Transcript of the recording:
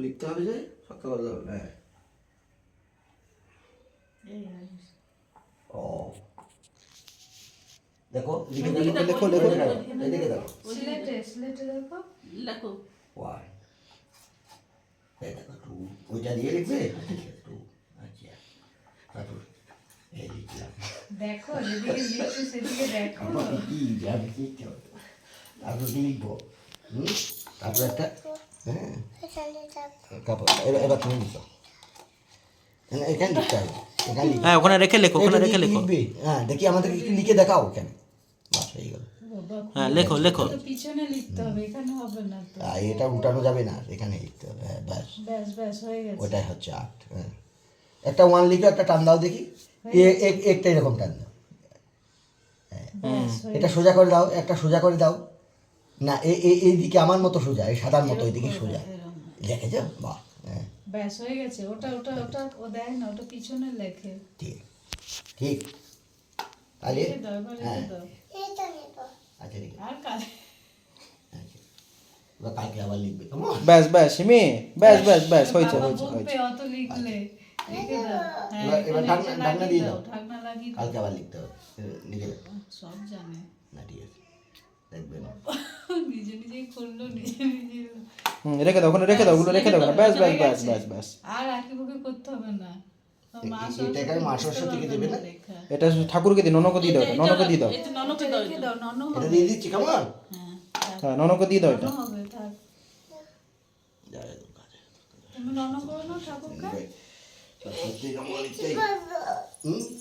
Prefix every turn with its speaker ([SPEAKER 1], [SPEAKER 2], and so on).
[SPEAKER 1] লিখতে হবে যে সত্য কথা হবে। হ্যাঁ ও দেখো লিখে দেখো, লেখো লেখো এদিকে দেখো,
[SPEAKER 2] স্লেটে দেখো,
[SPEAKER 3] লেখো
[SPEAKER 1] ওয়াই এই দেখো টু, ওইটা দিয়ে লিখবে টু। আচ্ছা তারপর এই লিখলাম,
[SPEAKER 2] দেখো যেদিকে লিখছো সেদিকে দেখো।
[SPEAKER 1] কি যাবে কি তারপর কি লিখবো? তারপর একটা হ্যাঁ তারপর এবার তুমি লিখো, এখানে লিখতে হবে, এখানে লিখবে।
[SPEAKER 4] হ্যাঁ ওখানে রেখে লেখো, ওখানে রেখে লেখো।
[SPEAKER 1] লিখবে হ্যাঁ, দেখি আমাদেরকে একটু লিখে দেখাও ওখানে, বাস হয়ে গেল।
[SPEAKER 4] হ্যাঁ লেখো লেখো।
[SPEAKER 2] তো পিছনে লিখতে হবে, এখানে হবে না তো।
[SPEAKER 1] এটা উল্টানো যাবে না, এখানে লিখতে হবে। হ্যাঁ ব্যাস,
[SPEAKER 2] ব্যাস ব্যাস হয়ে গেছে।
[SPEAKER 1] ওটাই হচ্ছে 8। হ্যাঁ একটা 1 লিখো, একটা টান দাও দেখি, একটা এরকম টান দাও।
[SPEAKER 2] ব্যাস হয়ে
[SPEAKER 1] এটা সোজা করে দাও, একটা সোজা করে দাও না, এই দিকে আমার মতো সোজা, এই সাদার মতো এইদিকে সোজা লিখেছ। বাহ হ্যাঁ
[SPEAKER 2] ব্যাস হয়ে গেছে। ওটা ওটা ওটা ও দেয় না, ওটা পিছনে লেখে।
[SPEAKER 1] ঠিক ঠিক তাহলে
[SPEAKER 2] রেখে দাও, এবার রেখে দাও।
[SPEAKER 1] আচ্ছা ঠিক আছে,
[SPEAKER 2] আর কাল
[SPEAKER 1] আচ্ছা এবার কালকে আবার লিখবে কেমন?
[SPEAKER 4] ব্যাস ব্যাস সিমি, ব্যাস ব্যাস ব্যাস হয়েছে
[SPEAKER 2] বাবা
[SPEAKER 4] হয়েছে
[SPEAKER 2] বকবে
[SPEAKER 4] হয়েছে।
[SPEAKER 2] অত লিখলে। রেখে দাও। হ্যাঁ,
[SPEAKER 1] এবার
[SPEAKER 2] এখানে
[SPEAKER 1] ঢাকনা
[SPEAKER 2] এটা
[SPEAKER 1] ঢাকনা দিয়ে দাও,
[SPEAKER 2] ঢাকনা লাগিয়ে দাও।
[SPEAKER 1] কালকে আবার লিখতে হবে, লিখে দাও।
[SPEAKER 2] সব জানে।
[SPEAKER 1] না ঠিক আছে দেখবে না,
[SPEAKER 2] নিজে নিজেই করলো, নিজে নিজে।
[SPEAKER 4] রেখে দাও, ওখানে রেখে দাও, ওগুলো রেখে দাও না। ব্যাস ব্যাস ব্যাস ব্যাস ব্যাস।
[SPEAKER 2] আর আঁকিবুকি করতে হবে না। মা
[SPEAKER 1] এটা এখানে মা সরস্বতীকে দেবে না?
[SPEAKER 4] এটা ঠাকুরকে দিই, ননকে দিয়ে দাও, এটা ননকে দিয়ে দাও।
[SPEAKER 3] এই যে ননকে দাও
[SPEAKER 2] রেখে দাও, নন
[SPEAKER 1] এটা
[SPEAKER 2] হবে।
[SPEAKER 1] দিয়ে দিচ্ছি কেমন?
[SPEAKER 2] হ্যাঁ,
[SPEAKER 4] হ্যাঁ ননকে দিয়ে দাও এটা।
[SPEAKER 2] নন হবে, থাক। তুমি নন করো না ঠাকুরকে।
[SPEAKER 1] সত্যি কেমন লিখতে